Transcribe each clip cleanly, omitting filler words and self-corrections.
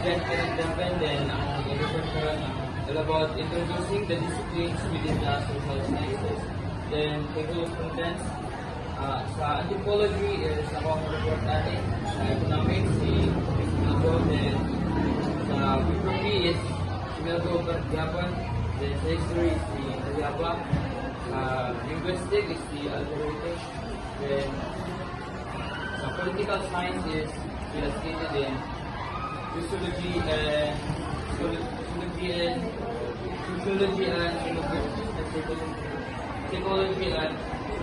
event pinagdapan din ang i-refer ko all about introducing the disciplines within the social sciences. Then, table of contents. Sa anthropology is ako ang report natin. Sa economics, si Milgo. Then, sa geography is si Milgo Japan. Then, sa history is si Nagyaba. Linguistics is si Alvarete. Then, sa political science is illustrated in sociology and psychology and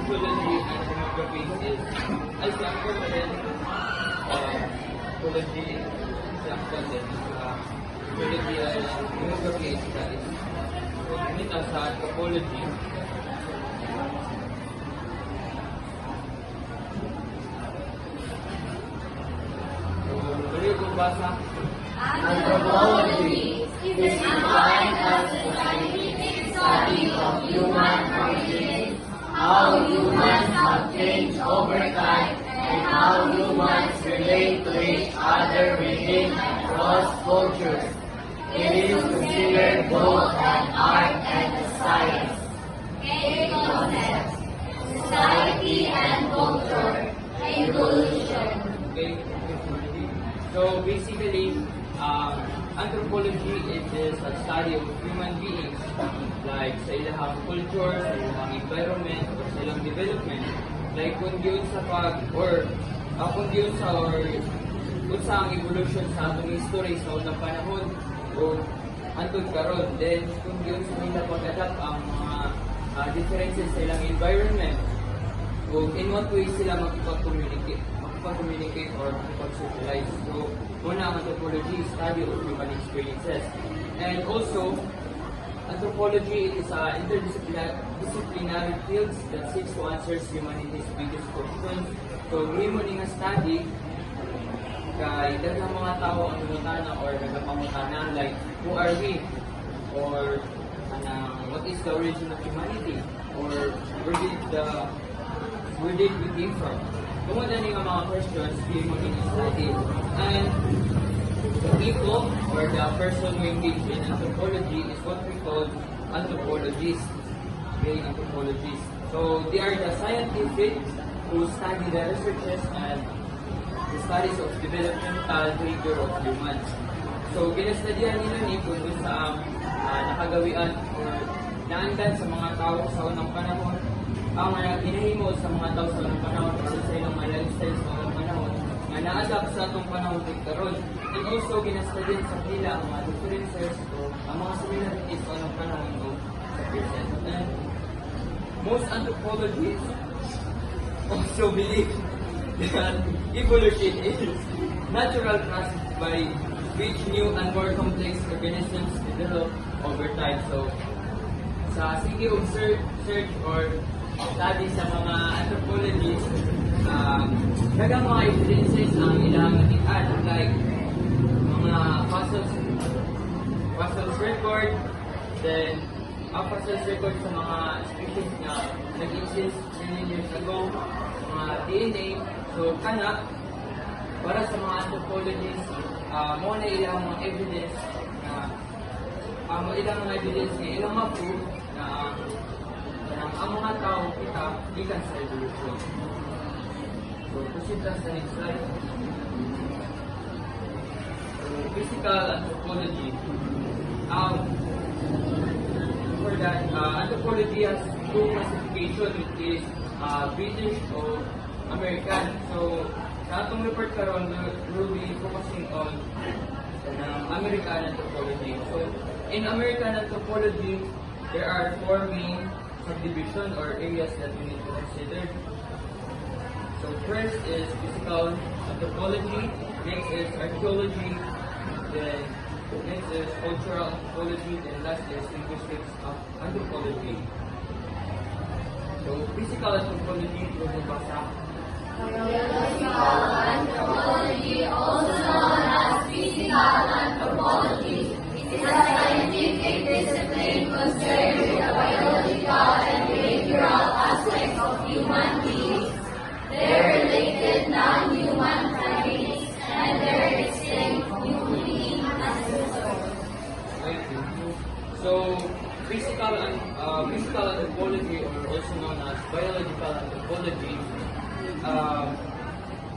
sociology and demography is ay si Angkor pa din psychology si Angkor din sociology and demography is ngunit sa anthropology Anthropology is defined as the scientific study of human origins, how humans have changed over time, and how humans relate to each other within and across cultures. It is considered both an art and a science. Eight concepts: society and culture, evolution. Okay. So basically, anthropology is a study of human beings, like sa ilang culture, sa ilang environment, or sa ilang development. Like kung yun sa unsa ang evolution sa atong history sa unang panahon o antod karon. Then kung yun sa nila pag-adapt ang mga differences sa ilang environment, o in what way sila makipag-communicate or makipag-socialize. So, una ang anthropology is study of human experiences. And also, anthropology is an interdisciplinary field that seeks to answer humanity's biggest questions. So, himo ni nga study kay daghang mga tao ang nangutana or nagapangutana like who are we, or what is the origin of humanity, or where did we came from. Kung ano nga mga questions, hindi mo in-study. And the people or the person who engage in anthropology is what we call anthropologists. Okay, anthropologists. So they are the scientific who study the researches and the studies of developmental behavior of humans. So ginastudyan nila ni kung sa nakagawian or naandan sa mga tao sa unang panahon, ang hinahimo sa mga tao sa unang panahon or sa ilang mga lifestyle sa unang panahon na na-adapt sa atong panahon karon. And also, ginastudyan sa kanila ang mga differences o ang mga similarities sa unang panahon o sa present. And most anthropologists also believe that evolution is natural process by which new and more complex organisms develop over time. So, sa sige of search or study sa mga anthropologists, daghang mga evidences ang ilang nakita, like mga fossils record, then fossils record sa mga species na nag-exist million years ago, mga DNA. So kana para sa mga anthropologists, mo na ilang mga evidence na ilang mga evidence na ilang mga proof na ang mga tao kita gikan sa evolution. So, proceed sa next slide. So, physical anthropology. For that, anthropology has two classification, which is British or American. So, sa atong report karon, we'll be focusing on American anthropology. So, in American anthropology, there are four main subdivision or areas that we need to consider. So first is physical anthropology, next is archaeology, then next is cultural anthropology, and last is linguistics anthropology. So physical anthropology, ito yung basa. Biological anthropology, also known as physical anthropology, is a scientific discipline concerned with the biological and behavioral aspects of human beings, their related non-human primates, and their extinct human anthropology,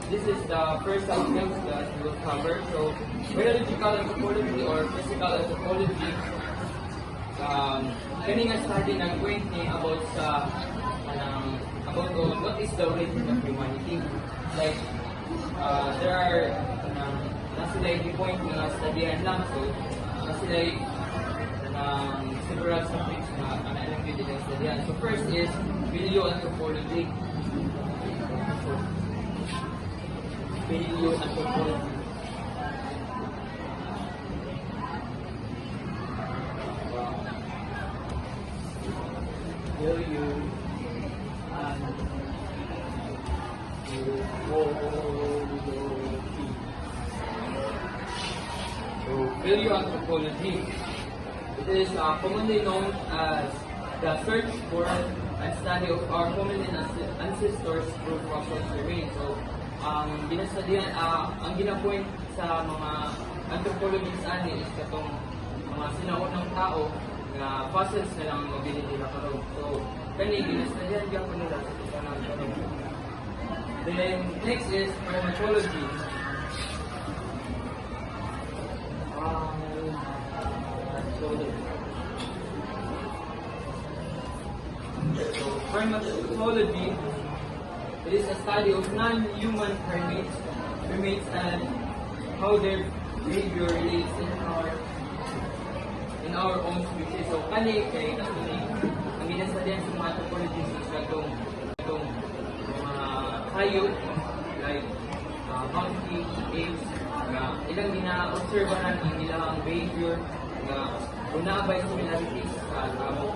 this is the first subject that we will cover. So, biological anthropology or physical anthropology, kani nga study ng point ni about sa about on what is the origin of humanity. Like, there are nasila yung point na studyan lang. So, nasila several subjects na alam yun din ang studyan. So, first is paleoanthropology. So, paleoanthropology. Paleoanthropology. It is commonly known as the search for and study of our common ancestors through fossil remains. So, ang ginapoint sa mga anthropologists ani is katong mga sinaunang tao na fossils na lang ang mabili nila karon. So, kani ginastudyan gyapon nila sa kanang karon. Then next is primatology. So, primatology, it is a study of non-human primates and how their behavior relates in our own species. So, kani kay ang ginastudyan sa mga anthropologists is katong mga hayop like monkey, apes, na ilang gina-obserbahan ang ilang behavior na unabay similarities sa tao.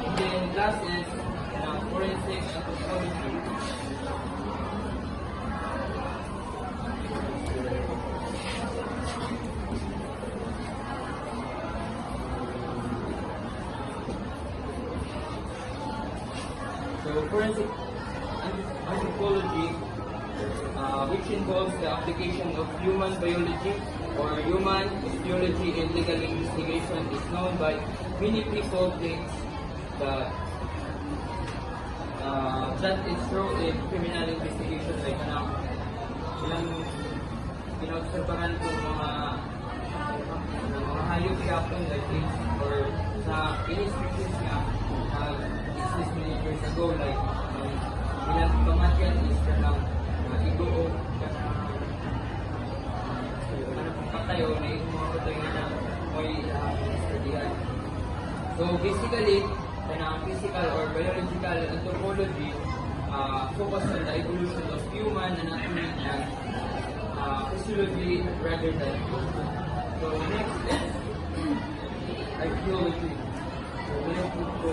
And then last is forensic anthropology. So forensic anthropology, which involves the application of human biology or human physiology in legal investigation, is known by many people thinks that is true in criminal investigation, like ilang pinaobserbahan ko mga hayop yapon like apes or sa any species nga exist many years ago, like ilang pamatyan is kanang iguo kanang patayo na yung mga patay na may studihan. So basically, kanang physical or biological anthropology focus on the evolution of human anatomy and physiology rather than food. So next is archaeology. So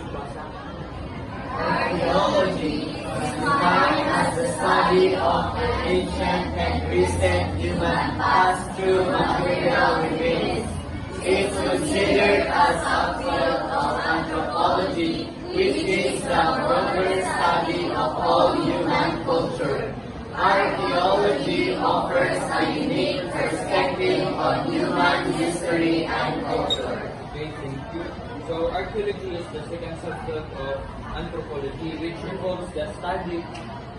Archaeology is defined as the study of the ancient and recent human past through material remains. It's considered as a field of anthropology, which is the broader study of all human culture. Archaeology offers a unique perspective on human history and culture. Okay, thank you. So archaeology is the second subfield of anthropology, which involves the study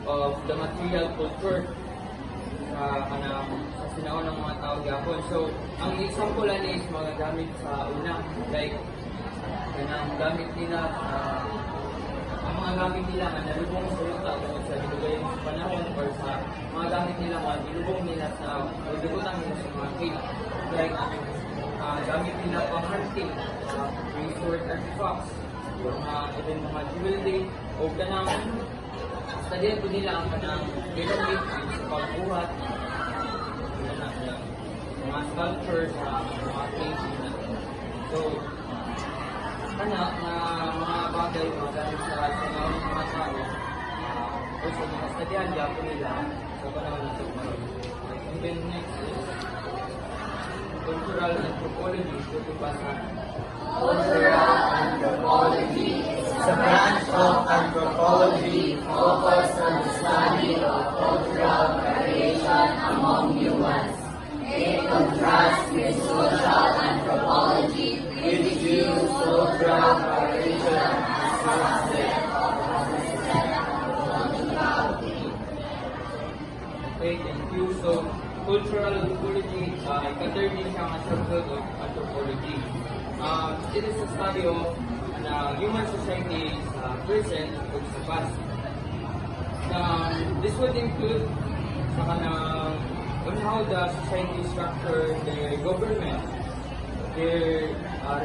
of the material culture sa sinaon ng mga tao gapon. So ang example ani is mga gamit sa una, like kanang gamit nila ang mga gamit nila nga nalubong sa yuta tungod sa hinugayon sa panahon or sa mga gamit nila nga nilubong nila sa dugutan nila sa mga cave, like gamit nila pang hunting, prehistoric artifacts, even mga jewelry o kanang studian po nila ang kanang pyramid sa pagbuhat, mga sculptures, mga caves. So na mga bagay, mga gamit sa mga tao o sa mga studian po nila sa panahon ng pagbuhat. And then next is cultural anthropology. Cultural anthropology is a branch of anthropology focused on the study of cultural variation among humans. It contrasts with social anthropology, which views cultural variation as a subset of ka-third din siya nga subfield of anthropology. It is a study of human society's present o sa past. This would include on how the society structure their government, their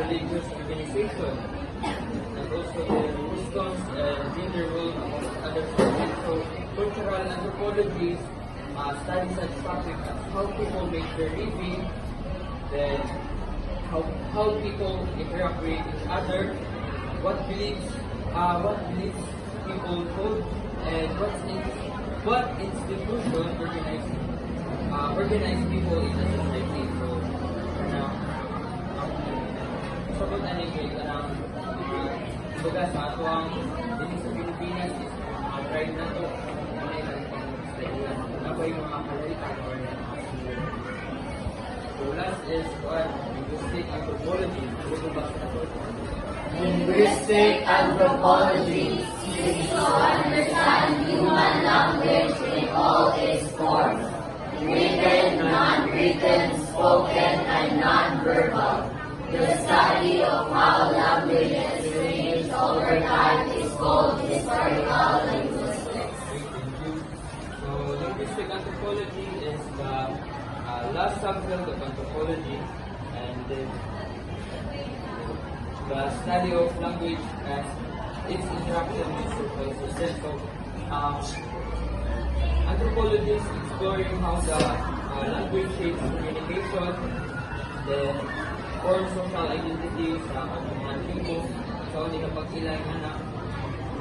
religious organization, and also their customs and gender role among other subjects. So, cultural anthropology studies such topics as how people make their living, then how people interact with each other, what beliefs people hold, and what institution organize people in the society. So, sabot na nigay baga sa ato ang dito sa Pilipinas is mga tribe na to na ba yung mga kalalitan or so last is what linguistic anthropology. Linguistic anthropology seeks to understand human language in all its forms, written, non-written, spoken, and non-verbal. The study of how languages change over time is called historical linguistics. So, linguistic anthropology is the last subfield of anthropology, and the study of language as its interaction with social systems. So, anthropologists exploring how the language shapes communication, then form social identity sa mga tribo, sa hindi kapag ilang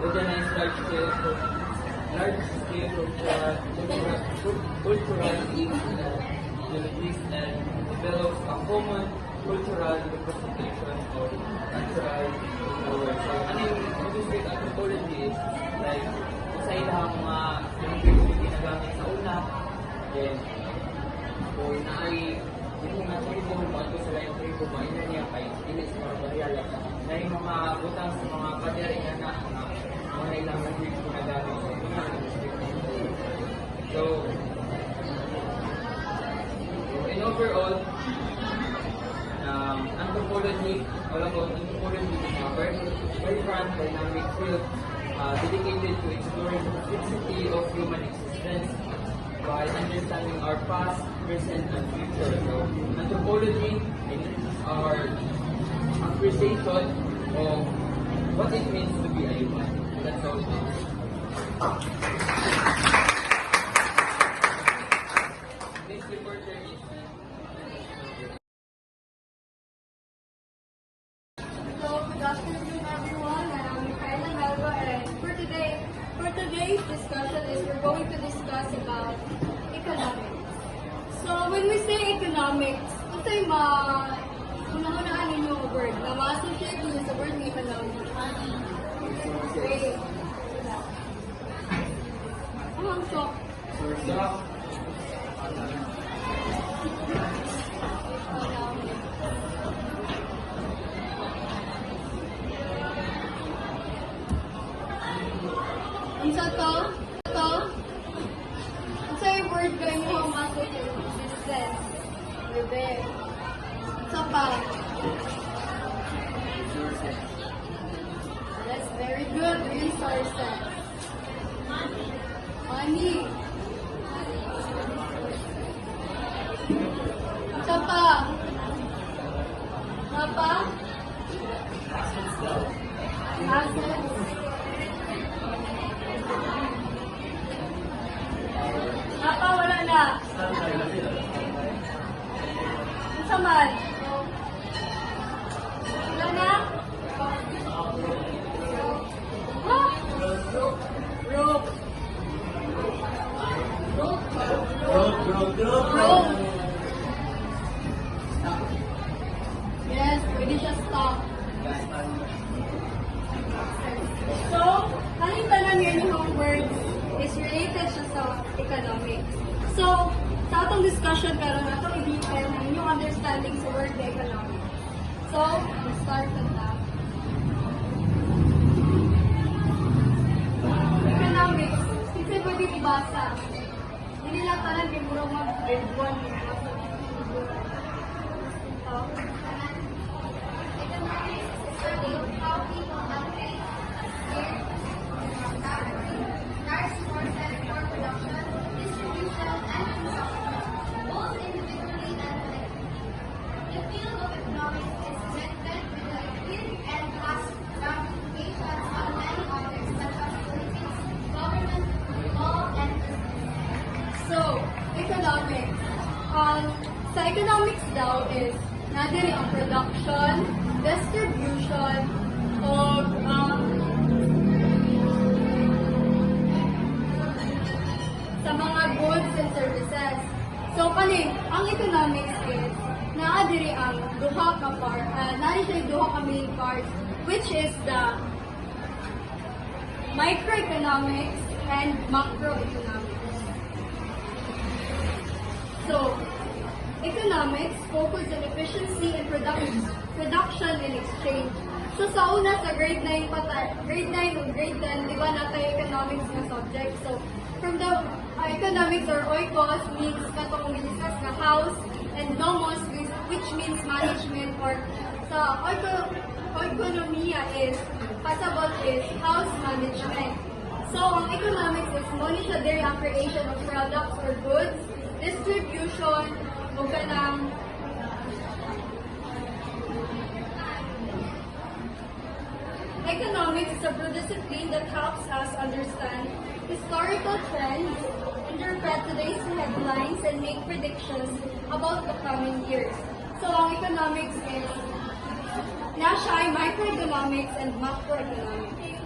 organize large-scale cultural units and develops a common cultural representation of natural world. So, ano yung linguistic anthropology is like sa ilang mga language ginagamit sa una, then kung naay yung mga tribo, bago sila yung tribo, mainan niya kay inis para bariyala. Na yung mga butang sa mga padere nga na mga ilang language ginagamit sa una. So, in overall, anthropology, all about anthropology is a very grand dynamic field dedicated to exploring the complexity of human existence by understanding our past, present, and future. So, anthropology is our appreciation of what it means to be a human. That's all it is. Next reporter is So, good afternoon everyone. I'm Michaela Melba, and for today's discussion we're going to discuss about economics. So, when we say economics, ito yung una-unahan ninyo word na ma-associate nyo sa word ng economics. Okay. Ang sok. Isa to? Isa yung word kayo mo ma-associate business. Bebe. Isa pa. That's very good. Resources. Money. Isa pa. Isa pa. Assets. Apa, wala na. Ang saman. Wala na? Ha? Rope. Rope. Yes, pwede siya stop. So, haling tanan yun yung words is related siya sa economics. So, sa atong discussion karon nato i-detail na inyong understanding sa word na economics. So, let's start with that. Economics, kasi pwede ibasa. Hindi lang tanan kay murong mag-grade 1. of economics is the study of how people allocate large sources for production, distribution, and consumption, both individually and collectively. The field of economics is connected with the field and has ramifications on many others such as politics, government, law, and business. So, economics. Sa economics daw is nadiri ang production, distribution, of sa mga goods and services. So, ang economics is naadiri ang duha ka part, duha ka main parts, which is the microeconomics and macroeconomics. So, economics focus on efficiency and production and exchange. So, sa una, sa grade 9 o grade 10, di ba natay economics na subject? So, from the economics or oikos means katong discuss na house, and nomos, which means management, or sa oikonomiya is, passable is house management. So, ang economics is money siya diri ang creation of products or goods, distribution, o kanang economics is a discipline that helps us understand historical trends, interpret today's headlines, and make predictions about the coming years. So, ang economics is nasa ay microeconomics and macroeconomics.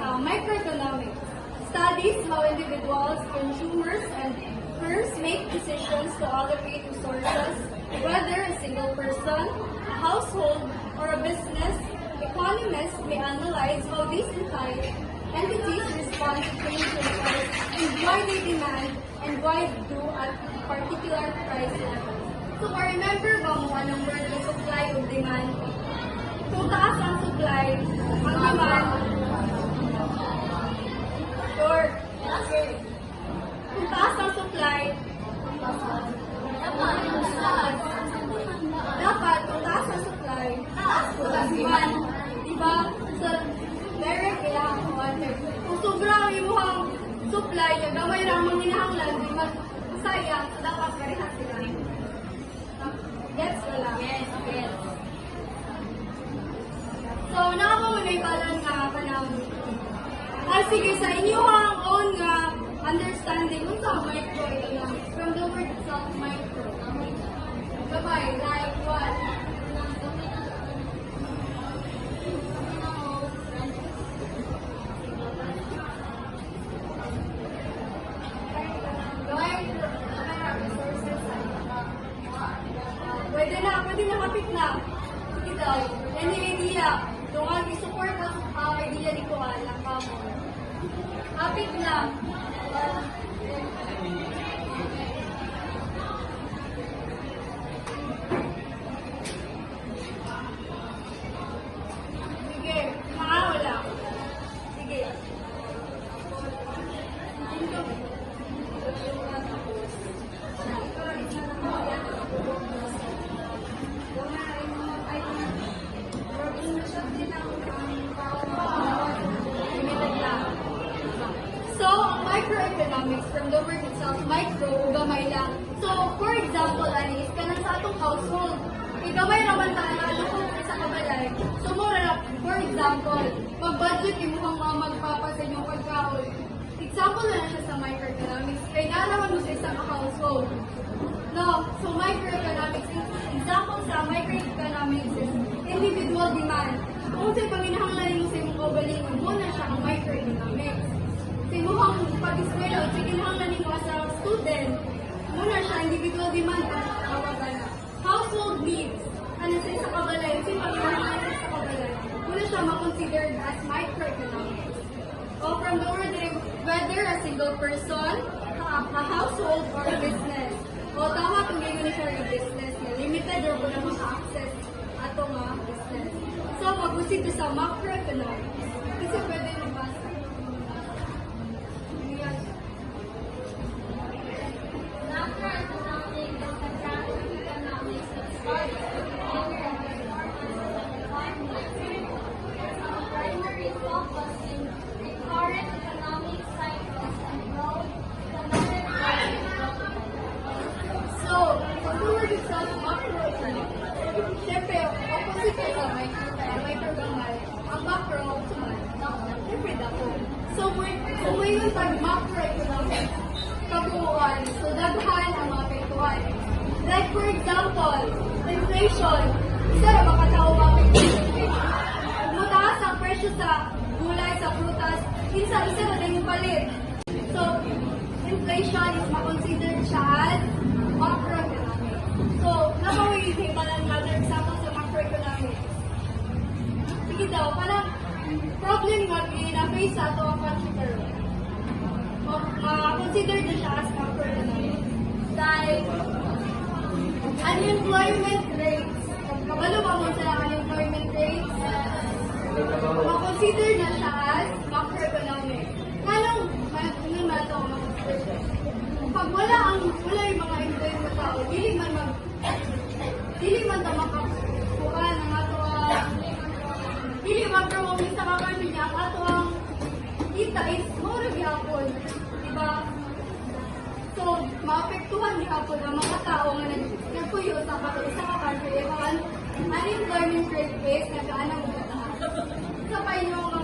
Microeconomics studies how individuals, consumers, and firms make decisions to allocate resources, whether a single person, a household, or a business. Economists may analyze how these entities respond to changing price and why they demand and why do at particular price level. So, remember ba mo anong word ng supply o demand? Kung taas ang supply, ang demand, sure, okay. Kung taas ang supply, dapat kung taas ang supply, taas po ang demand. Diba? So, direct kailangan ko water. Kung sobrang imuhang supply, yung gamay lang manginahanglan, di magsayang, so dapat parehas sila. Gets ko lang. Yes, yes. So, nakapamunay palang nga kanang sige, sa inyong own nga understanding, kung sa microeconomics, from the word itself, micro. Gabay, like what? Pwede na kapit na. Sige daw. Any idea? Tungan, i-support ang idea ni Kuan ng kamo. Kapit na. Sige, wala. Sige. So, microeconomics, from the word itself, micro, gamay lang. So, for example, anis, kanang sa atong household, gamay naman ta na lukong sa kabalay. So, for example, pag-budget yung mga magpapa sa inyong pagkaon. Example na siya sa microeconomics. Kaya nalaman mo sa isang household. No, so microeconomics, example sa microeconomics is individual demand. Kung sa'yo paminahanglan mo sa imong kaugalingon, mo na siya ang microeconomics. Sa imong pag-eskwela, sa kinahanglan mo as a student, mo na siya individual demand at kawagan. Household needs, ano sa isa kabalay, sa paminahanglan sa isa kabalay, mo na siya makonsidered as microeconomics. O from the word, whether a single person, a household, or a business. O tama kung ngayon na siya yung business na limited or wala maka-access ato nga business. So, mag-usig ko sa macroeconomics. Kasi pwede nabasa. Macroeconomics is the branch of economics that studies So ngayon pag macroeconomic kabuuan, so daghan ang mga apektuhan. Like for example, inflation. Isa na makatao mapektuhan. Mataas ang presyo sa gulay, sa prutas, isa na din yung palit. So, inflation is ma-considered siya as macroeconomic. So, napawagin pa lang another example sa macroeconomic. Sige daw, parang problem nga na-face sa ito ang country karon. Ma-consider na siya as macroeconomic. Dahil, unemployment rates. Kabalo ba mo sa unemployment rates? Ma-consider na siya as macroeconomic. Anong ito ma-consider? Pag wala yung mga employee mo tao, dili man ta makakuha ng ato dili man promote sa mga country niya ang ato ang kita is more gyapon, diba? So, maapektuhan gyapon ang mga tao nga nagpuyo sa country ang unemployment rate is nagaanang mga sa pa yung mga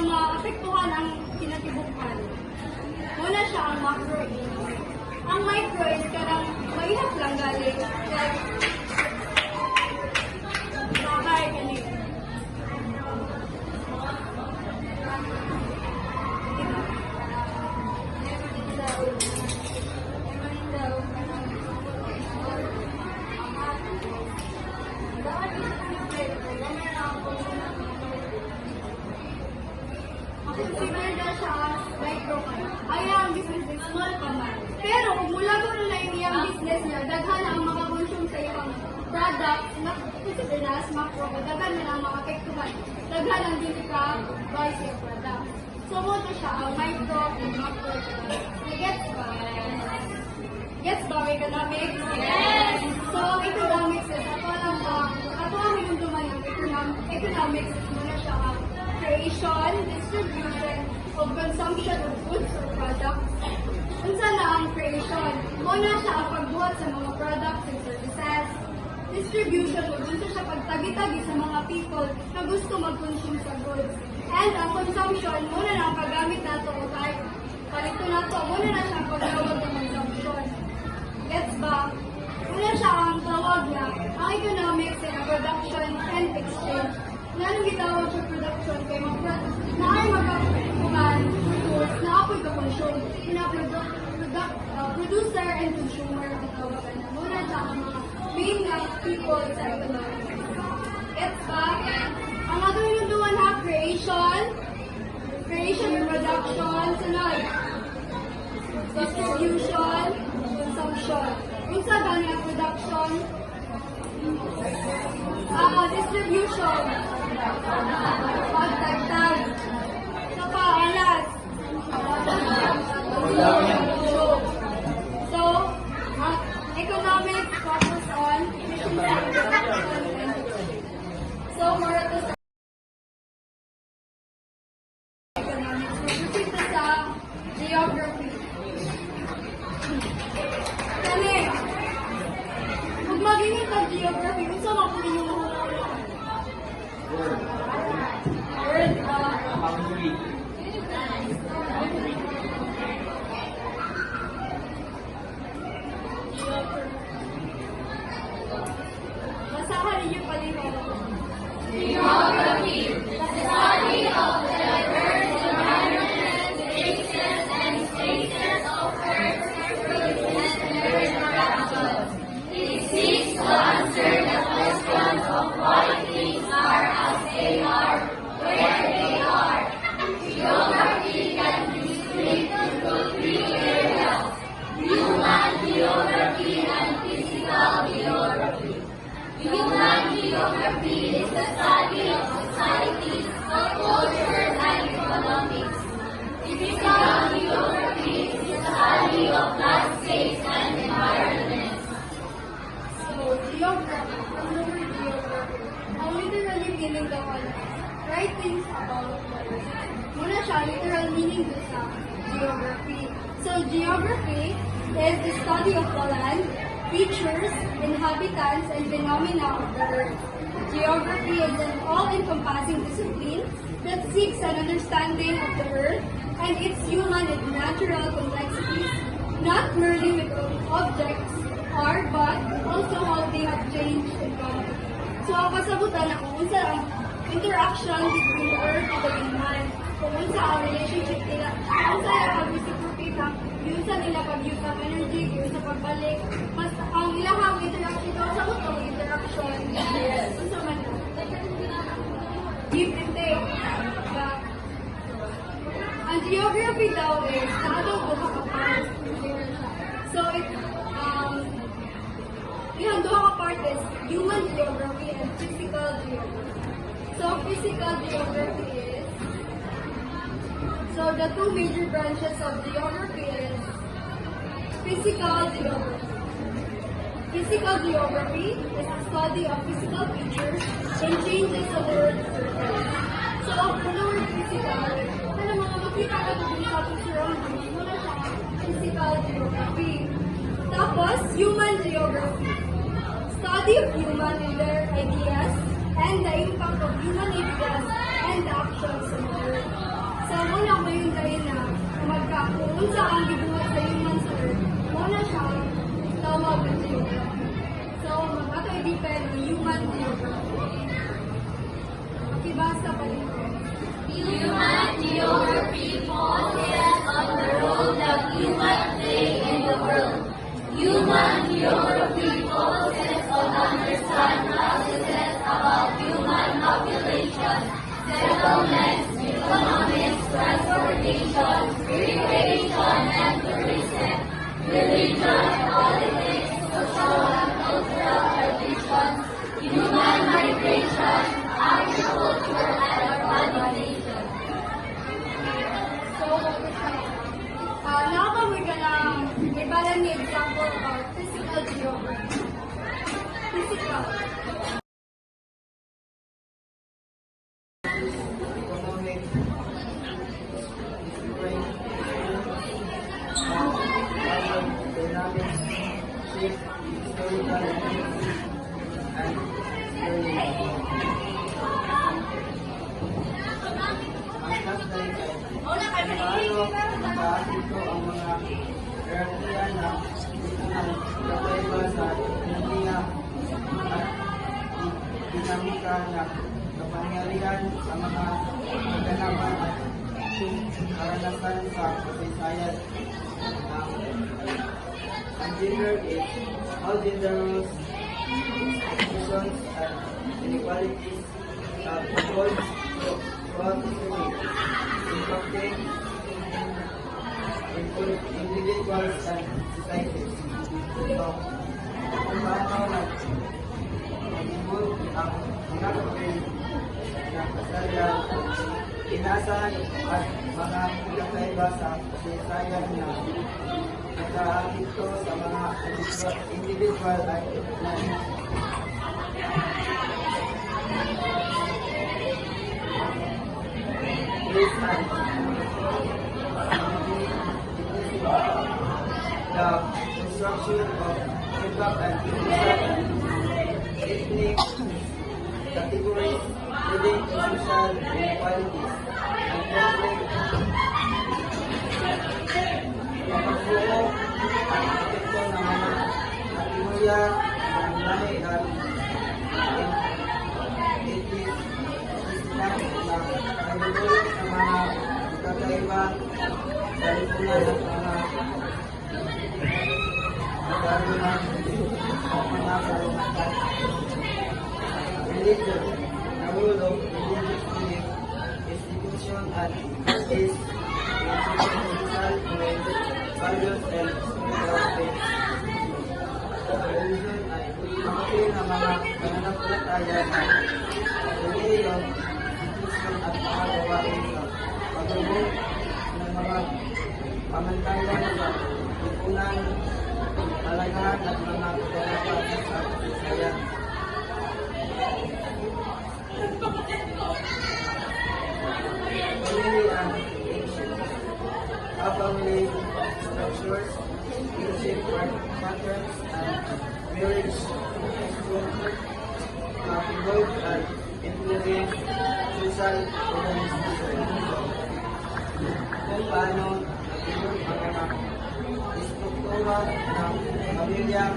maapektuhan ang kinatibukan. Una siya ang macro. Ang micro is karang mahirap lang galing. Like, bahay galing. Consider na siya as micro. Ay, ang business is small pa man. Pero kung mula ko na yung iyang business niya, daghan ang makakonsume sa iyang product na consider na as macro. Daghan na ang makapektuhan. Daghan ang dili ka buy sa iyang product. So, mo to siya ang micro and macro. Gets ba? Gets ba ang economics? Yes! So, ang economics is ato ang hinunduman ng economics is muna siya ang creation, distribution, of consumption of goods or products. Unsa na ang creation? Muna siya ang pagbuhat sa mga products and services. Distribution, unsa siya pagtagi-tagi sa mga people na gusto mag-consume sa goods. And ang consumption, muna na ang paggamit nato o kahit palito nato, muna na siya ang pagtawag ng consumption. Gets ba? Muna siya ang tawag na ang economics and production and exchange. Nanong gitawag sa production kay na ay magkakuhan, produce, na ako'y kakonsume, producer and consumer ang tawagan na. Muna siya ang mga main na people sa economics. Gets ba? Ang atong yung duwan ha, creation and production, sunod, distribution, consumption. Kung sa gani ang production, distribution, pagtagtag, sa paalas, so, economics focus on so, more to sa economics, dito sa geography. Kani, kung magiging sa geography, kung sa mga yung word Boundary. basahan ninyo palihog. Geography, the study of the diverse environments, places, and spaces of Earth's surface and their interactions. It seeks to answer the questions of why things are as they are, where they are. Geography can be split into three areas: human geography and physical geography. Human geography is the study of societies, cultures, and economics. Physical geography is the study of landscapes and environments. So, geography, ang word geography, ang literally meaning daw writings about the earth. Muna siya, literal meaning doon sa geography. So, geography is the study of the land features, inhabitants, and phenomena of the earth. Geography is an all-encompassing discipline that seeks an understanding of the earth and its human and natural complexities, not merely with objects are, but also how they have changed and come. So, ang kasabutan na kung unsa ang interaction between the earth and the human, kung unsa ang relationship nila, kung unsa ang pag-reciprocate ha, yung sa nila pag-use ng energy, yung sa pagbalik, mas ang ilahang interaction, ito sa ang interaction, unsa man na. Give and take. Ang geography daw is naatong duha ka part. So, yung duha ka part is human geography and physical geography. So, physical geography is, so the two major branches of geography is physical geography. Physical geography is the study of physical features and changes of the earth's surface. So, kung the word physical, ano mga makita ka ito sa ating surroundings, muna siya physical geography. Tapos, human geography. Study of human and their ideas and the impact of human ideas and the actions of the earth. So, muna ko yung tayo na kung saan gibuhat sa human sa earth, muna siya tawag ng geography. So, mag-ato i-depend on human geography. Makibasa pa rin. Human geography focuses on the role that humans play in the world. Human geography focuses on understanding processes about human population, settlements, economics, transportation, recreation, and tourism, religion, politics, social and cultural traditions, human migration, agriculture, and urbanization. So, now we're gonna ibala ni example about physical geography. Physical. Economic, dynamics, shift, historical, and religion. Ang class na ito, nakaasito ang mga hierarchiya na kakaiba sa enerhiya at dinamika na kapangyarihan sa mga kaganapan at karanasan sa kasaysayan. Ang gender is how gender roles, exclusions, and inequalities have evolved throughout history, impacting individuals and societies. So, kung paano nag-evolve ang mga kapatid ng kasarian, inasahan at mga kakaiba sa kasaysayan na nagkaakito sa mga individual at the construction of hip-hop and ethnic categories leading to social inequalities and conflict. Pagbuo at epekto ng mga kategorya ng lahi at ethnic na nagdudulot sa mga kakaiba sa lipunan at mga nagkaroon ng mga karunatan. Religion, the role of religious belief, institution, and is institutional values and spiritual religion ay makapil ng mga pananampalataya at religion, institution at mga gawain sa pagbubuo ng mga pamantayan sa lipunan, palagahan at mga kaganapan sa kasaysayan. Family and ancient. How family structures, leadership patterns, and encourage growth at implement social organization. Kung paano nagtulong ang mga istruktura ng pamilya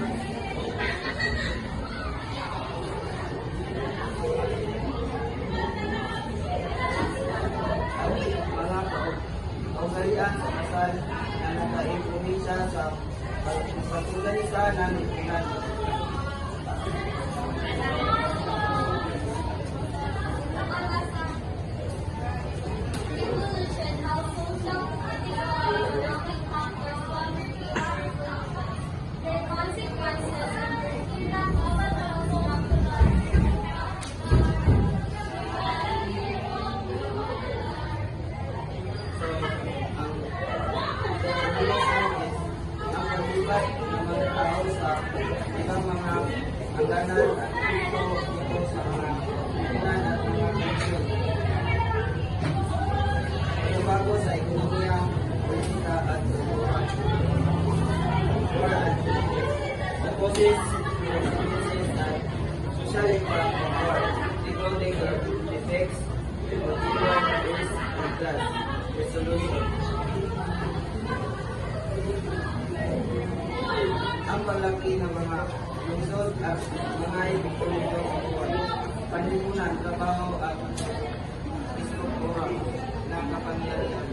at mga kaugalian sa kasal na naka-impluwensya sa pagkakulisa ng lipunan. Evolution, how social, political, and economic factors contribute to our culture, their consequences, and their impact overall to So, ang revelation is ang paglibat ng mga tao sa ibang mga hangganan at ito sa mga lipunan at mga konsyon. Pagbabago sa ekonomiya, politika at kultura. The causes, consequences, and social impact of war, including the effects of war, race, and class. Resolution. Ang paglaki ng mga lungsod at mga epektulo sa buwan, panlipunan, trabaho at istruktura ng kapangyarihan.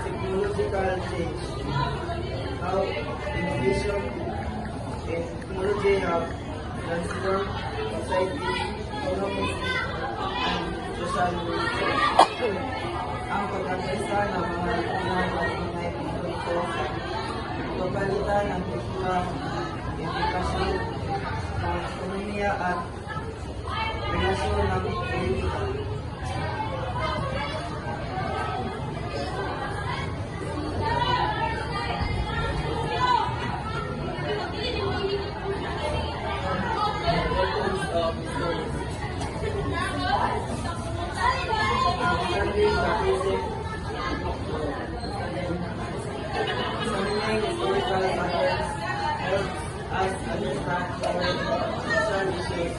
Technological change. How innovation and technology have transformed society, economy, and social welfare. Ang pagkakaisa ng mga lipunan at mga epektulo sa pagpapalitan ng kultura, edukasyon, ng ekonomiya at relasyon ng politika. Importance of stories. Understanding the basic examining historical patterns helps us understand current social issues,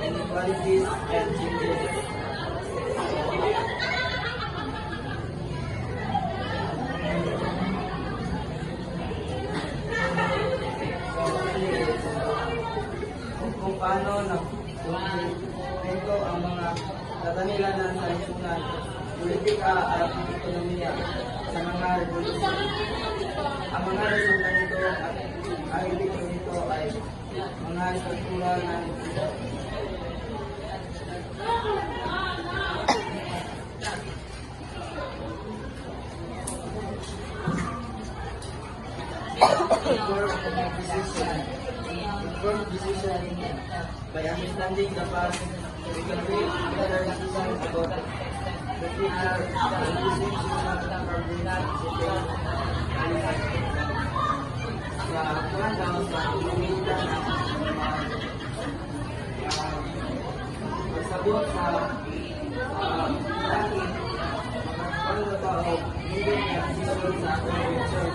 inequalities, and changes. Kung paano nagkumplemento ang mga katangilanan sa lipunan, politika at ekonomiya sa mga revolusyon. Ang mga resulta nito at ang epekto nito ay mga struktura ng informed decision by understanding the past, we can make better decisions about the future and using social coordinate sa kuwan daw sa pamilya na magsabot sa laki mga tao hindi na decision sa convention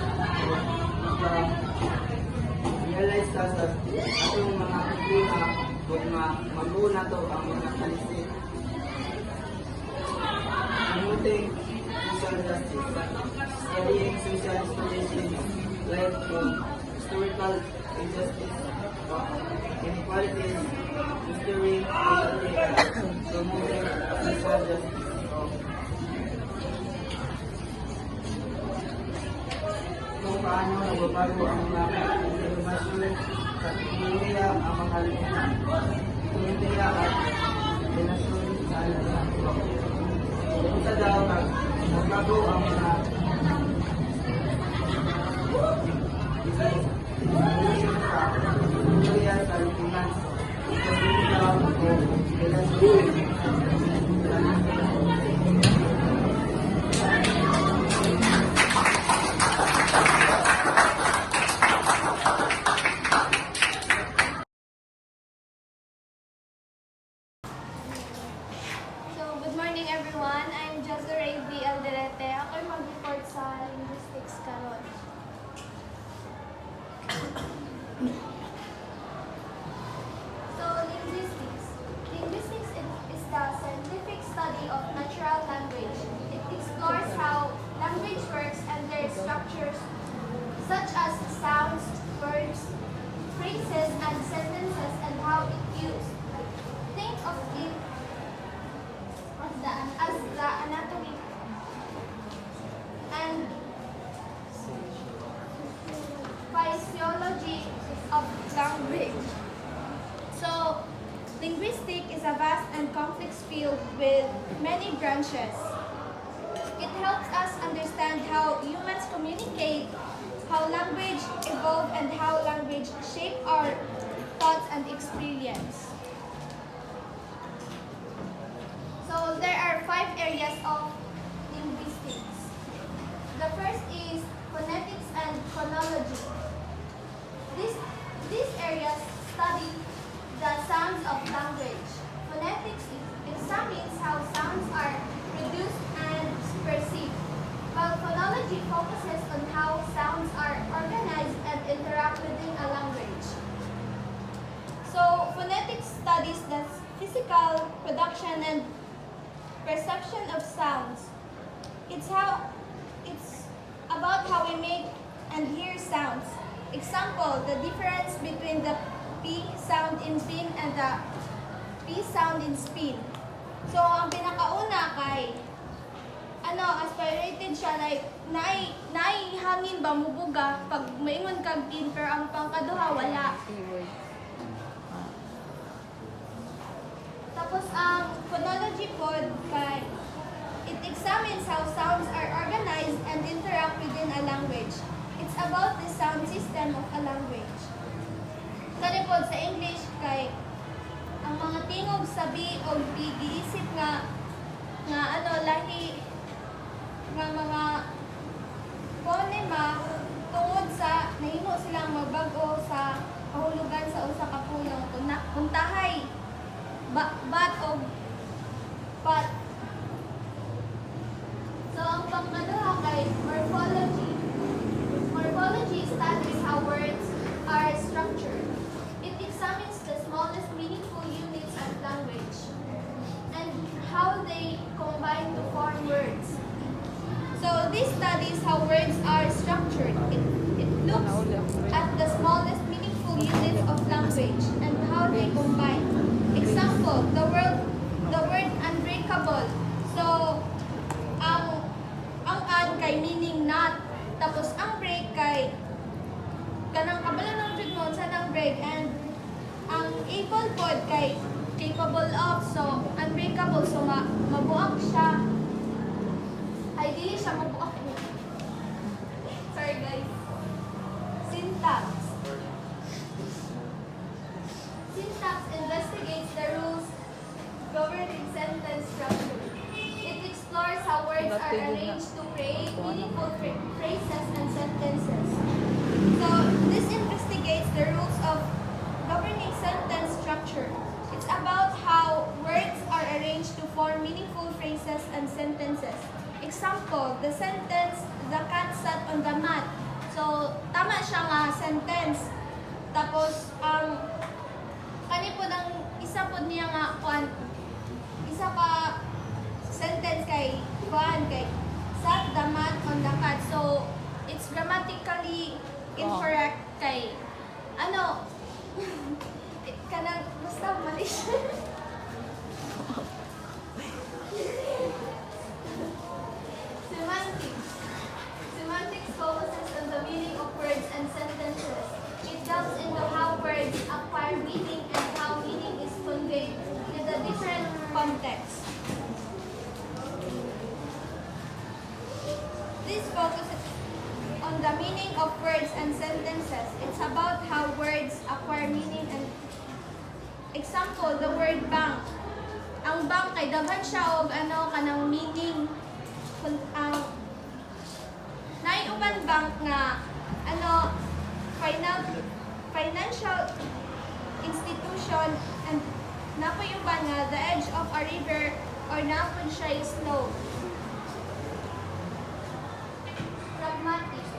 realize ka sa atong mga problema kung maguna to ang mga kalisip. Promoting social justice, studying social situations like historical injustice, inequalities, restoring equality, and promoting social justice. Kung paano nagbabago ang mga informasyon sa teknolohiya, ang mga teknolohiya at relasyon sa alam. Kung sa daw, nagbago ang mga information sa teknolohiya sa lipunan. Teknolohiya o relasyon. So, good morning everyone. I'm Jazzaray B. Alderete. Ako'y mag-report So, linguistics. Linguistics is the scientific study of natural language. It explores how language works and their structures, such as sounds, words, phrases, and sentences, and how it used. Think of it as the anatomy and physiology of language. So, linguistics is a vast and complex field with many branches. It helps us understand how humans communicate, how language evolve, and how language shape our thoughts and experience. So, there are 5 areas of linguistics. The first is phonetics and phonology. These areas study the sounds of language. Phonetics examines how sounds are produced and perceived, while phonology focuses on how sounds are organized and interact within a language. So, phonetics studies the physical production and perception of sounds. It's about how we make and hear sounds. Example, the difference between the P sound in pin and the P sound in spin. So, ang pinakauna kay aspirated siya, like, hangin ba mubuga pag maingon kag pin, pero ang pangkaduha wala. Tapos, ang phonology pod kay it examines how sounds are organized and interact within a language. It's about the sound system of a language. Kani pod sa English kay ang mga tingog sabi o giisip nga lahi nga mga phonema tungod sa nahimo silang magbag-o sa kahulugan sa usa ka pulong kung tahay bat o pat. So, ang pangkaduha kay morphology. Morphology studies how words are structured. It examines the smallest meaningful units of language and how they combine to form words. So, this studies how words are structured. It looks at the smallest meaningful units of language and how they combine. Example, the word unbreakable. So, ang an kay meaning not, tapos ang break kay kanang kabalo ng jud mo sa nang break, and ang able pod kay capable of, so unbreakable, so mabuak siya. Ay dili siya mabuak. Sorry guys. Syntax. Syntax investigates the rules governing sentence structure. It explores how words are arranged to create meaningful phrases and sentences. So, this investigates the rules of governing sentence structure. It's about how words are arranged to form meaningful phrases and sentences. Example, the sentence, the cat sat on the mat. So, tama siya nga sentence. Tapos, kani po ng isa po niya nga, isa pa sentence kay sat the mat on the cat. So, it's grammatically incorrect kay, kanang, basta mali siya. Semantics. Semantics focuses on the meaning of words and sentences. It delves into how words acquire meaning and how meaning is conveyed in the different contexts. This focuses on the meaning of words and sentences. It's about how words acquire meaning and example, the word bank. Ang bank kay daghan siya og kanang meaning. Naiuban bank nga financial institution, and napayuban nga the edge of a river or napon siya slope. Pragmatics.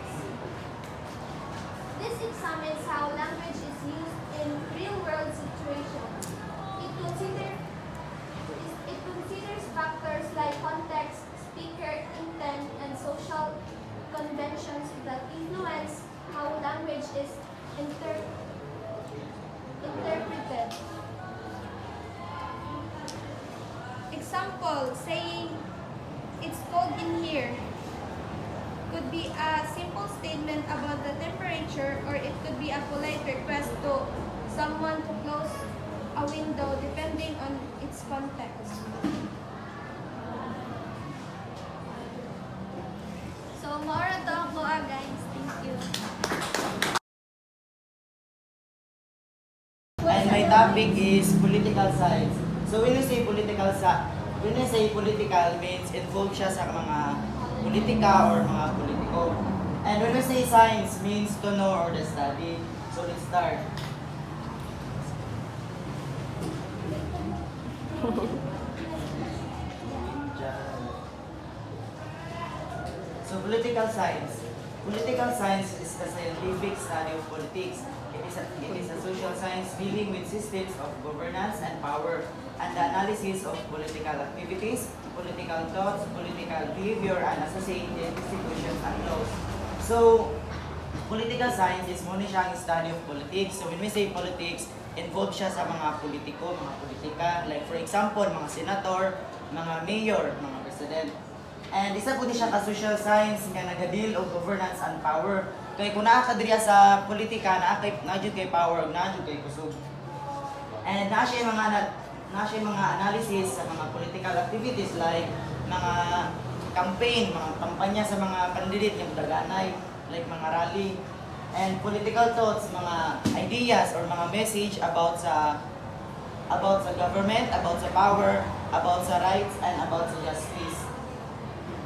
This examines how language is used in real-world situations. It considers factors like context, speaker intent, and social conventions that influence how language is interpreted. Example, saying, "It's cold in here," could be a simple statement about the temperature, or it could be a polite request to someone to close a window depending on its context. So, mora to ako guys. Thank you. And my topic is political science. So when you say political means involved siya sa mga politika or mga politiko. And when we say science means to know or the study. So let's start. So political science. Political science is the scientific study of politics. It is a social science dealing with systems of governance and power and the analysis of political activities, political thoughts, political behavior, and associated institutions and laws. So, political science is muna siyang study of politics. So when we say politics, involved siya sa mga politiko, mga politika. Like for example, mga senator, mga mayor, mga president. And isa po ni siya ka social science nga nagadeal og governance and power. Kay kung naa ka diriya sa politika, naa jud kay power, naa jud kay kusog. And naa siya mga analysis sa mga political activities like mga campaign, mga kampanya sa mga candidate nga daganay, like mga rally. And political thoughts, mga ideas or mga message about sa government, about sa power, about sa rights, and about sa justice.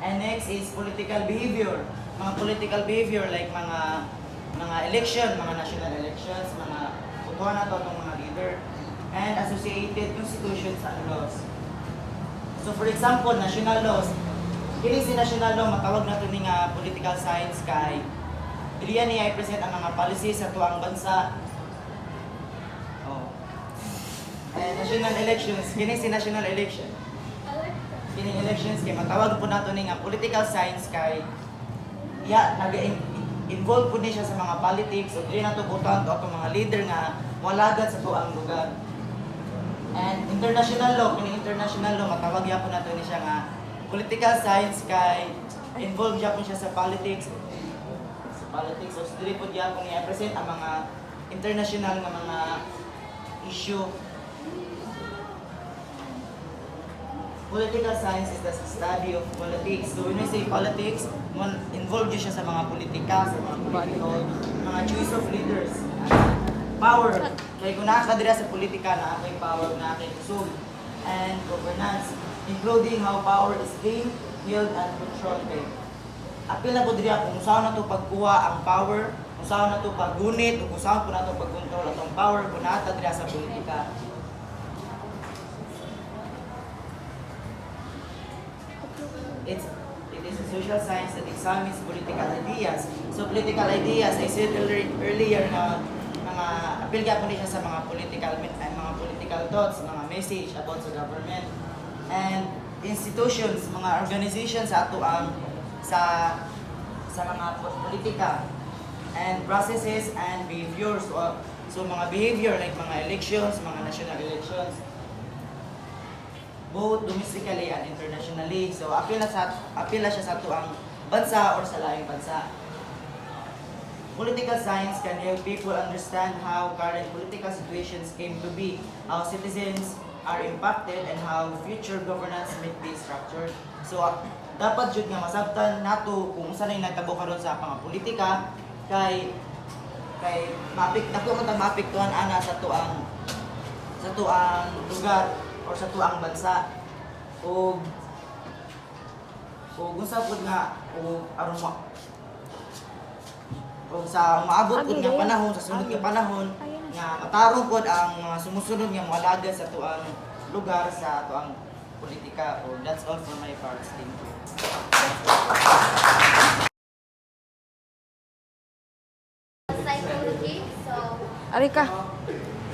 And next is political behavior. Mga political behavior like mga election, mga national elections, mga butuhan na to itong mga leader, and associated constitutions and laws. So for example, national laws. Kini si national law, matawag na ito nga political science kay iliyan niya i-present ang mga policies sa tuwang bansa. Oh. And national elections, kini si national election. Kining elections kay matawag po nato ni nga political science kay nag-involve po ni siya sa mga politics o dili nato butan to atong mga leader nga walagad sa tuang lugar. And international law, kining international law matawag ya po nato ni siya nga political science kay involved ya po siya sa politics. So dili po diya po niya present ang mga international nga mga issue. Political science is the study of politics. So when we say politics, involved siya sa mga politika, sa mga political, mga choice of leaders. Power. Kaya kung nakakadira sa politika, nakakay power, nakakay kusog. And governance, including how power is gained, held, and controlled. Kaya apil na po dira kung saan na ito pagkuha ang power, kung saan na ito paggunit, o kung saan po na ito pagkontrol atong power, kung nakakadira sa politika. It is a social science that examines political ideas. So political ideas, I said earlier na mga appeal po niya sa mga political thoughts, mga message about the government and institutions, mga organizations sa ato ang sa mga politika and processes and behaviors. So mga behavior like mga elections, mga national elections, both domestically and internationally. So apil na siya sa tuang bansa or sa laing bansa. Political science can help people understand how current political situations came to be, how citizens are impacted, and how future governance might be structured. So dapat jud nga masabtan nato kung unsa nay nagtabo karon sa mga politika kay mapiktuhan ana sa tuang lugar or sa tuang bansa o unsa pud nga aron sa maabot pud nga panahon sa sunod nga panahon nga matarong pud ang mga sumusunod nga mga lagad sa tuang lugar sa tuang politika. Or that's all for my part. Thank you. Psychology. psychology. Ari ka.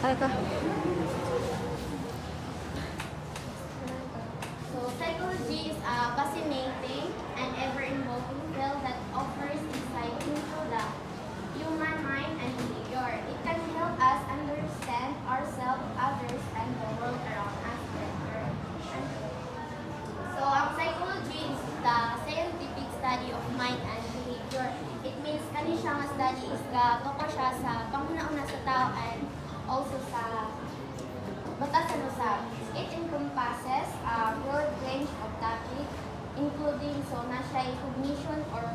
Ari ka. So psychology is a fascinating and ever-evolving field that offers insight into the human mind and behavior. It can help us understand ourselves, others, and the world around us better. So ang psychology is the scientific study of mind and behavior. It means kani siya nga study is tungkol siya sa panghuna-una sa tao and also sa batasan usab. It encompasses a broad range of topics including so na siya cognition or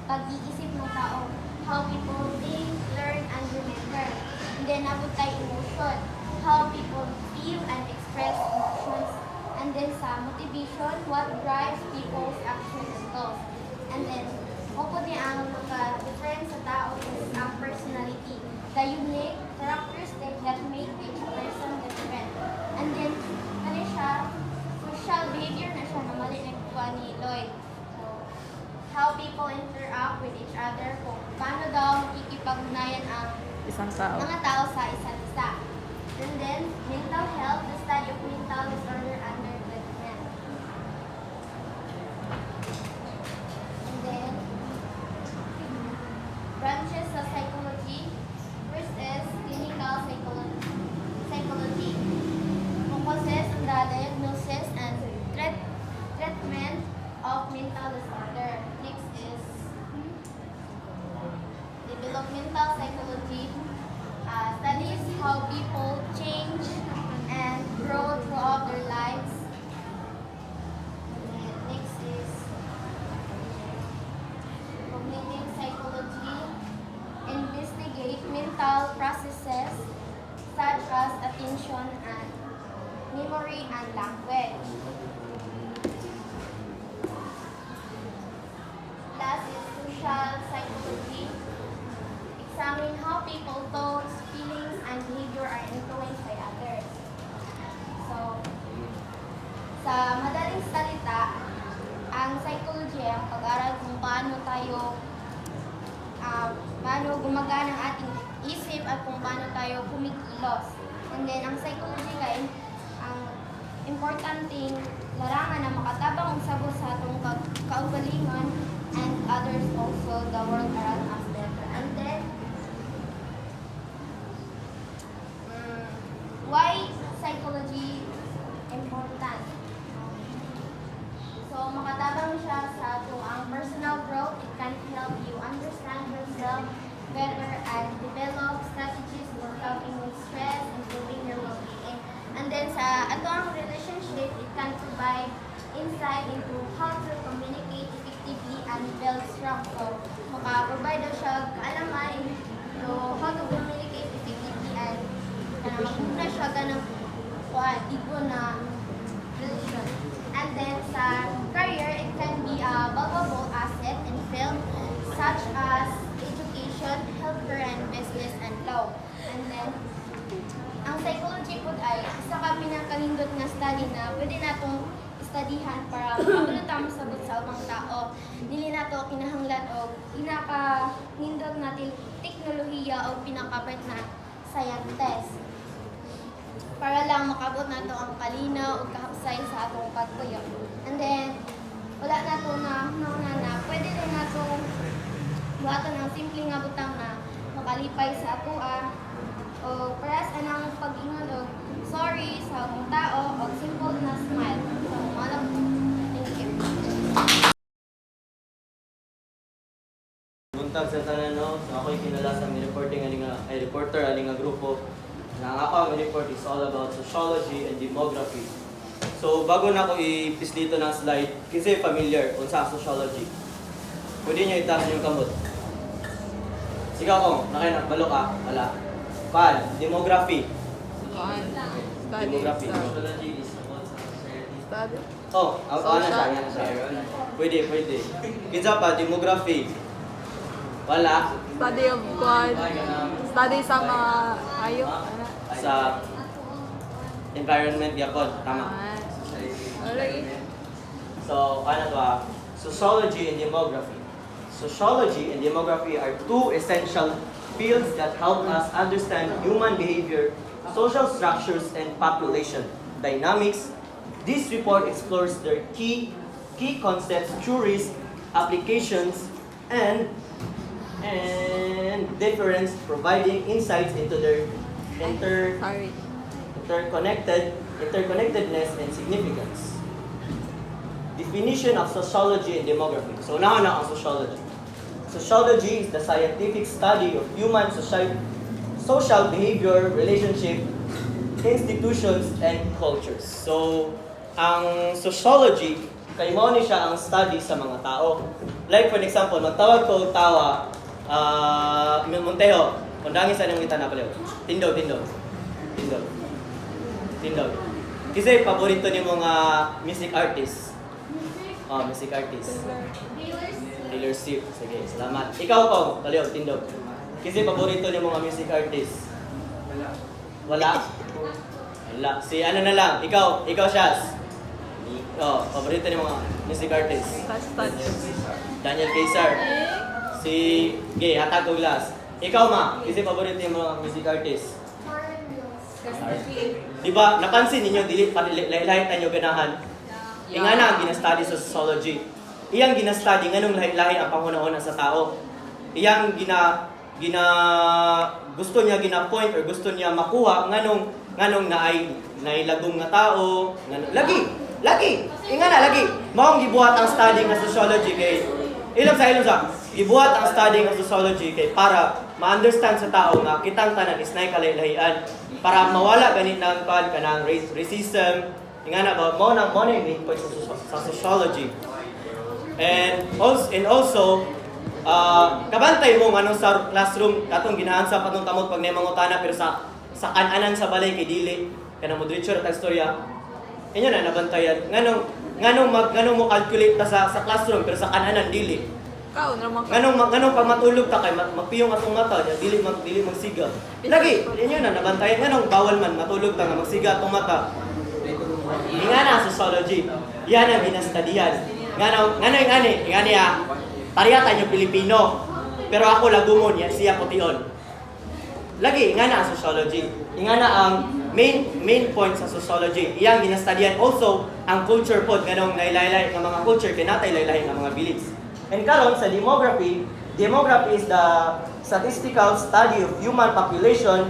pag-iisip ng tao, how people think, learn, and remember. And then abot tayo emotion, how people feel and express emotions. And then sa motivation, what drives people's actions and goals. And then Opo di ang difference sa tao is ang personality, the unique characteristics that make each person different. And then, ano siya, social behavior na siya na malinig po ni Lloyd. So, how people interact with each other, kung paano daw makikipag-ugnayan ang Isang tao. mga tao sa isa't isa. And then, mental health, the study of mental disorder and their treatment. And then, branches of psychology. First is clinical psychology. Focuses on the diagnosis and treatment of mental disorder. Next is developmental psychology. Studies how people change and grow throughout their lives. And then next is cognitive psychology. Investigate mental processes such as attention and memory and language. Last is social psychology. Examine how people thoughts, feelings, and behavior are influenced by others. So, sa madaling salita, ang psychology ay ang pag-aral kung paano gumagana ang ating isip at kung paano tayo kumikilos. And then, ang psychology kay ang importanteng larangan na makatabang ang sabot sa atong kaugalingon and others also the world around us better. And then, why psychology important? So, makatabang siya sa ang personal growth. It can help you understand yourself better and develop strategies for coping with stress, improving your well-being. And then sa ato ang relationship, it can provide insight into how to communicate effectively and build strong. So, maka-provide daw siya kaalaman so how to communicate effectively and magmuna siya ganang igo na relation. And then sa career, it can be a valuable asset in field such as education, healthcare, and business and law. And then, ang psychology po ay isa ka pinakalindot na study na pwede natong studyhan para makabalutang sabot sa ubang tao. Dili nato kinahanglan og pinaka-nindot natin teknolohiya o pinakabait na scientist. Para lang makabot nato ang kalinaw o kahapsay sa atong pagtuyo. And then, wala nato na pwede rin nato buhaton ang simpleng nga butang na makalipay sa atoa o paras anang pag-ingon og sorry sa akong tao o simple na smile. So, malam po. Thank you. Buntag sa tanan no, so ako'y kinalasan mi reporting reporter ani nga grupo. Na ang ako ang report is all about sociology and demography. So bago na ako i-pis dito ng slide, kasi familiar unsa ang sociology. Pwede niyo itaas yung kamot. Sigaw ko, nakinabalo ka, wala. Pan, demography. Demography. Sociology is about society. Study. Oh, ano siya? Pwede. Kinsa pa, demography. Wala. Study of God. Study sa mga hayop. Sa environment yapon, tama. Alright. So, ano to Sociology and demography. Sociology and demography are two essential fields that help us understand human behavior, social structures, and population dynamics. This report explores their key concepts, theories, applications, and difference, providing insights into their Sorry. interconnectedness and significance. Definition of sociology and demography. So now na ang sociology. Sociology is the scientific study of human social behavior, relationship, institutions, and cultures. So, ang sociology, kay mo ni siya ang study sa mga tao. Like for example, magtawag ko tawa, Montejo, kundangin sa nang ngita na pala. Tindog. Kasi paborito ni mga music artist. Music artist. Taylor Swift. Sige, salamat. Ikaw, Kong, taliw, tindog. Kasi paborito ni mga music artist. Wala? Si ano na lang, ikaw Shaz. Paborito ni mga music artist. Daniel Caesar. Si Gay, hatag ko glass. Ikaw, Ma, kasi paborito ni mga music artist. Di ba, napansin ninyo, dili pa lahi-lahi tayo ganahan. Ingana ang gina-study sa sociology. Iyang gina-study nganong lahi-lahi ang panghuna-una sa tao. Iyang gusto niya gina-point or gusto niya makuha nganong nailagong nga tao. Lagi. Ingana lagi. Maong gibuhat ang study nga sociology kay ilog sa gibuhat ang study nga sociology kay para ma-understand sa tao nga kitang tanan is nay kalay-lahian para mawala ganit nang kanang racism. Ingana ba mo nang main point sa sociology. And also kabantay mo nganong sa classroom katong ginahan sa patong tamot pag nemangutana pero sa kananan sa balay kay dili kanang moderator at istorya. Inyo na nabantayan nganong mo calculate ta sa classroom pero sa kananan dili. Nganong pag matulog ta kay magpiyong atong mata dili magsiga. Lagi inyo na nabantayan nganong bawal man matulog ta nga magsiga atong mata. Ingana sociology. Yan ang ginastadihan. Ingani pariyata nyo Pilipino. Pero ako lagumon, siya pution. Lagi, ingana ang sociology. Ingana ang main point sa sociology. Iyang ginastadihan also ang culture pod nganong nailaylay ng mga culture kinatay laylay ng mga beliefs. And karon sa demography is the statistical study of human population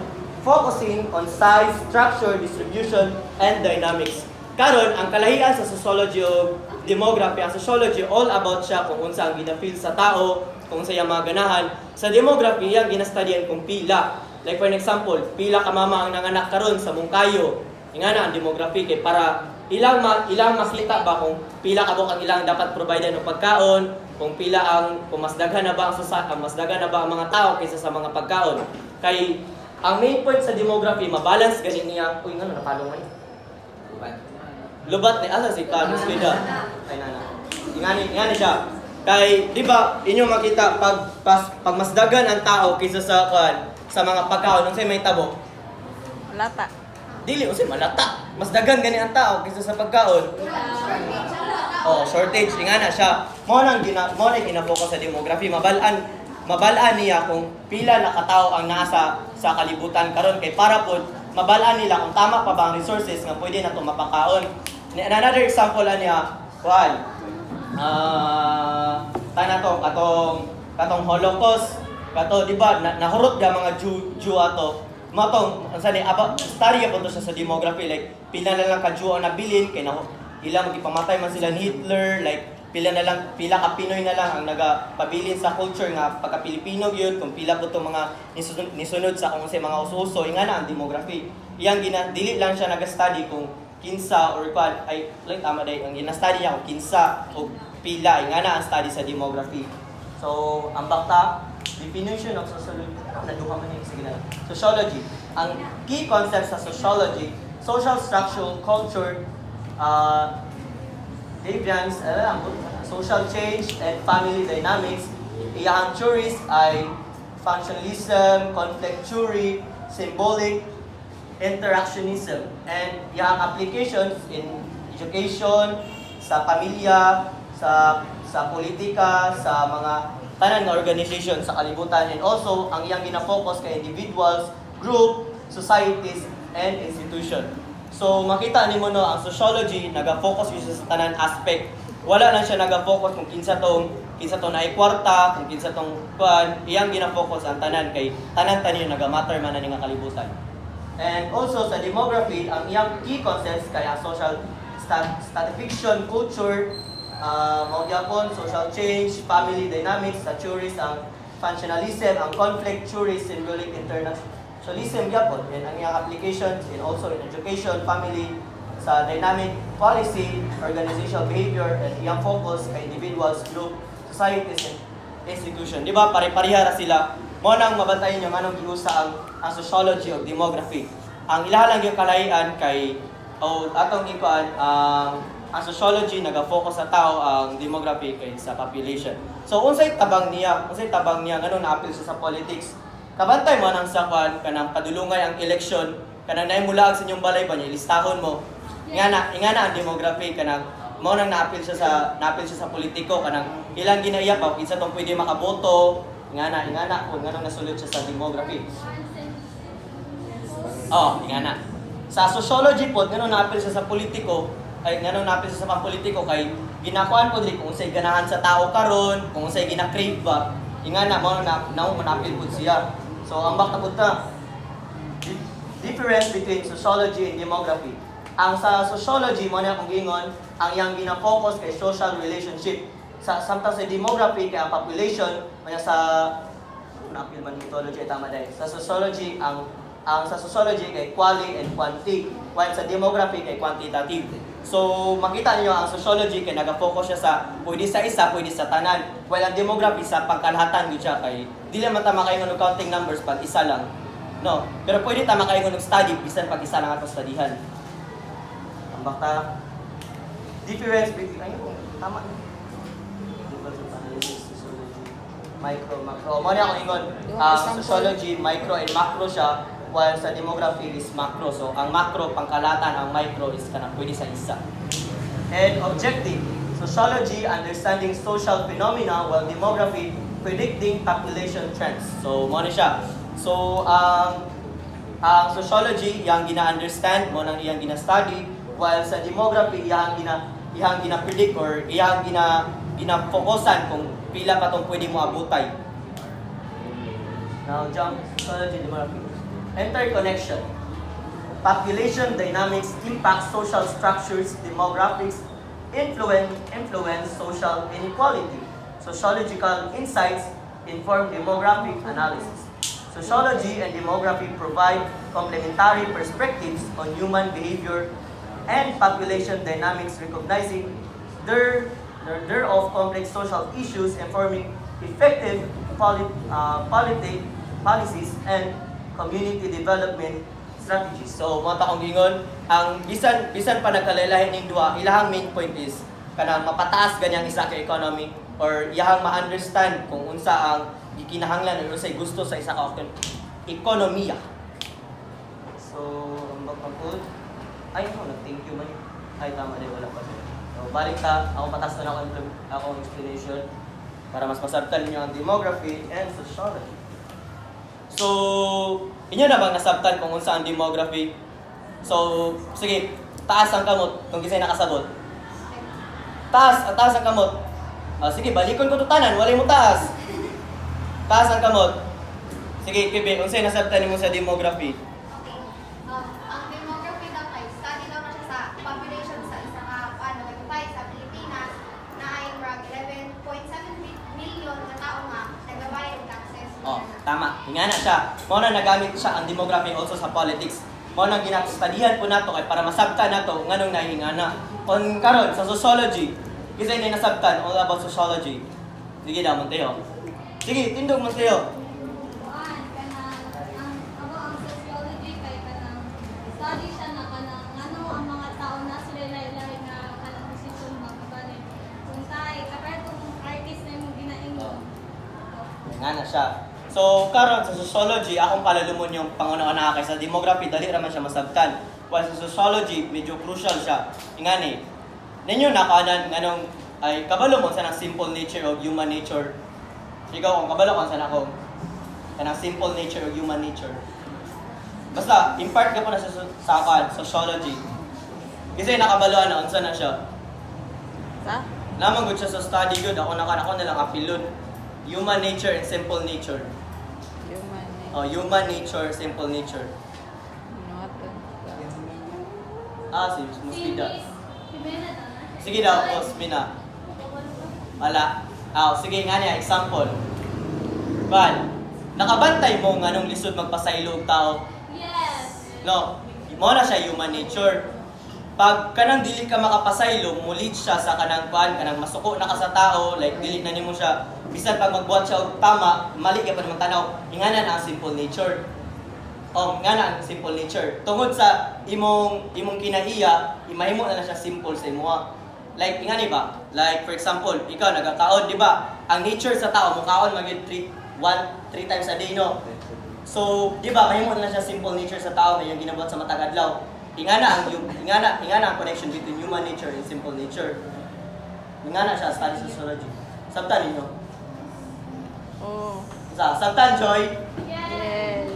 focusing on size, structure, distribution, and dynamics. Karon ang kalahian sa sociology o demography, ang sociology all about siya kung unsa ang gina-feel sa tao, kung unsa yung mga ganahan. Sa demography, yung ginastudyan kung pila. Like for example, pila ka mama ang nanganak karon sa Mungkayo. Ingana ang demography kay para ilang makita ba kung pila ka ang ilang dapat provide ng pagkaon, kung mas daghan na ba ang mga tao kaysa sa mga pagkaon. Kay ang main point sa demography, mabalance gani niya. Uy, nga napalo man. Lubat ni asa si Carlos Vida. Ay nana. Ingani siya. Kay di ba inyo makita pag mas dagan ang tao kaysa sa mga pagkaon unsay may tabo? Lata. Dili unsay malata. Mas dagan gani ang tao kaysa sa pagkaon. Shortage ingana siya. Mo nang gina-focus sa demography, mabalaan niya kung pila na katao ang nasa sa kalibutan karon kay para pod mabalaan nila kung tama pa ba ang resources nga pwede na ito mapakaon. Another example niya, katong Holocaust, di ba nahurot ga mga Jew ato. Matong study pa to siya sa demography like pila na lang ka Jew ang nabilin kay ilang magipamatay man sila ni Hitler like pila ka Pinoy na lang ang nagapabilin sa culture nga pagka-Pilipino gyud kung pila po itong mga nisunod sa kung sa mga uso-uso ingana ang demography. Iyang dili lang siya nag-study kung kinsa or tama day ang gina-study niya kung kinsa o pila ingana ang study sa demography. So ang bakta definition of sociology sociology. Ang key concepts sa sociology, social structure, culture, deviance, social change, and family dynamics. Iyang theories ay functionalism, conflict theory, symbolic, interactionism. And iyang applications in education, sa pamilya, sa politika, sa mga tanan nga organization sa kalibutan, and also ang iyang gina-focus kay individuals, group, societies, and institution. So makita nimo no ang sociology naga-focus siya sa tanan aspect. Wala lang siya naga-focus kung kinsa tong naay kwarta, kung kinsa tong kuan, iyang gina-focus ang tanan kay tanan naga-matter man ani nga kalibutan. And also sa demography, ang iyang key concepts kay ang social stratification, culture, mao gyapon social change, family dynamics, sa tourist ang functionalism, ang conflict, tourist, symbolic internationalism gyapon, and ang iyang applications in also in education, family, sa dynamic policy, organizational behavior, and iyang focus kay individuals, group, societies, and institution. Di ba? Pare-pareha ra sila. Mo nang mabantayan nyo anong giusa ang sociology of demography. Ang ilaha lang yung kalayan kay atong ikuan ang sociology naga-focus sa tao, ang demography kay sa population. So unsay tabang niya ngano na-appeal siya sa politics. Kabantay mo nang sa kuan kanang padulungay ang election, kanang naimula sa inyong balay ba niya listahon mo. Ingana ang demography kanang mao nang na-appeal siya sa politiko kanang ilang ginaiya pa kinsa tong pwede makaboto. Ingana kung nganong nasulod siya sa demography. Ingana. Sa sociology po, nganong na-appeal siya sa politiko, kay ginakuan po diri kung unsay ganahan sa tao karon, kung unsay gina-crave ba. Ingana mo na-appeal po siya. So ang bakta pud ta difference between sociology and demography. Ang sa sociology mo na akong gingon, ang iyang gina-focus kay social relationship. Samtang sa demography kay ang population, kaya sa na-appeal man ethology tama dai. Sa sociology ang sa sociology kay quali and quanti, while sa demography kay quantitative. So makita niyo ang sociology kay naga-focus siya sa pwede sa isa, pwede sa tanan, while ang demography sa pangkalahatan gyud siya kay dili man ta makaingon og counting numbers pag isa lang. No, pero pwede ta makaingon og study bisan pag isa lang ato studyhan. Ang bakta difference between tama micro, macro. Mo na ako ingon, sociology, micro and macro siya, while sa demography is macro. So, ang macro, pangkalatan, ang micro is kanang pwede sa isa. And objective, sociology, understanding social phenomena, while demography, predicting population trends. So, mo na siya. So, ang sociology, yang gina-understand, mo nang iyang gina-study, while sa demography, iyang gina-predict or iyang gina-focusan kung pila pa itong pwede mo abutay. Now, jump sociology demography. Interconnection. Population dynamics impact social structures, demographics, influence social inequality. Sociological insights inform demographic analysis. Sociology and demography provide complementary perspectives on human behavior and population dynamics, recognizing their of complex social issues, informing effective policies and community development strategies. So, mga takong gingon, ang bisan pa nagkalailahin ning duha, ilahang main point is kanang mapataas ganyang isa ka economy or iyahang ma-understand kung unsa ang gikinahanglan or unsay gusto sa isa ka ekonomiya. So, ang pagpapod, nag-thank you man. Ay, tama din, wala pa siya. So, balik ta, ako patas na akong explanation para mas masabtan niyo ang demography and sociology. So, inyo na bang nasabtan kung unsa ang demography? So, sige, taas ang kamot kung kisay nakasabot. Taas ang kamot. Sige, balikon ko to tanan, walay mo taas. Taas ang kamot. Sige, Kibe, unsay nasabtan nimo sa demography? Ang demography daw kay study daw na siya sa population sa isa ka sa Pilipinas na ay 11.7 million na tao nga nagabayad og taxes. Tama. Ingana siya. Mao na nagamit siya ang demography also sa politics. Mao nang ginastudihan po nato kay para masabtan nato nganong nahingana. On karon sa sociology, kisay na nasabtan all about sociology. Sige na Monteo. Sige, tindog Monteo. Ang sociology kay kanang study siya na kanang ano ang mga tao na sila lain-lain na kanang decision magkabalik. Kung tayo kapag kung artist na yung ginaingon. Ingana siya. So, karon sa sociology, akong palalumon yung panguna-una kay sa demography, dali raman siya masabtan. While sa sociology, medyo crucial siya. Ingani, ninyo nakanan nganong ay kabalo mo sa nang simple nature of human nature. Ikaw, kung kabalo kung saan ako, kanang simple nature o human nature. Basta, impart ka po na sa akin, sociology. Kasi nakabaloan na, unsa na siya. Sa? Lamang good siya sa study good, ako na lang apilon. Human nature and simple nature. Human nature. Oh, human nature, simple nature. Ano ito? Si Muspida. Sige daw, Osmina. Wala. Sige nga niya, example. Ban, nakabantay mo nga nung lisod magpasaylo og tao. Yes. No, mo na siya human nature. Pag kanang dili ka makapasaylo, mulit siya sa kanang kanang masuko na ka sa tao, like dili na nimo siya. Bisan pag magbuhat siya og tama, mali ka pa naman tanaw. Ingana na ang simple nature. Nga na ang simple nature. Tungod sa imong kinaiya, imahimo na siya simple sa imo. Like ingani ba? Like for example, ikaw nagakaon, di ba? Ang nature sa tao mukaon magid 3 times a day, no? So, di ba, mahimo na siya simple nature sa tao na yung ginabuhat sa matag adlaw. Ingana ang connection between human nature and simple nature. Ingana siya study sociology. Sabtan ninyo. Oh. Sabtan, Joy. Yes.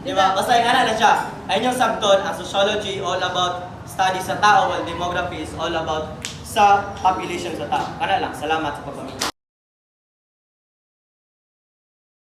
Di ba? Basta ingana na siya. Ayun yung sabton, ang sociology all about study sa tao, while demography is all about sa population sa tao. Kana lang. Salamat sa pagpamilya.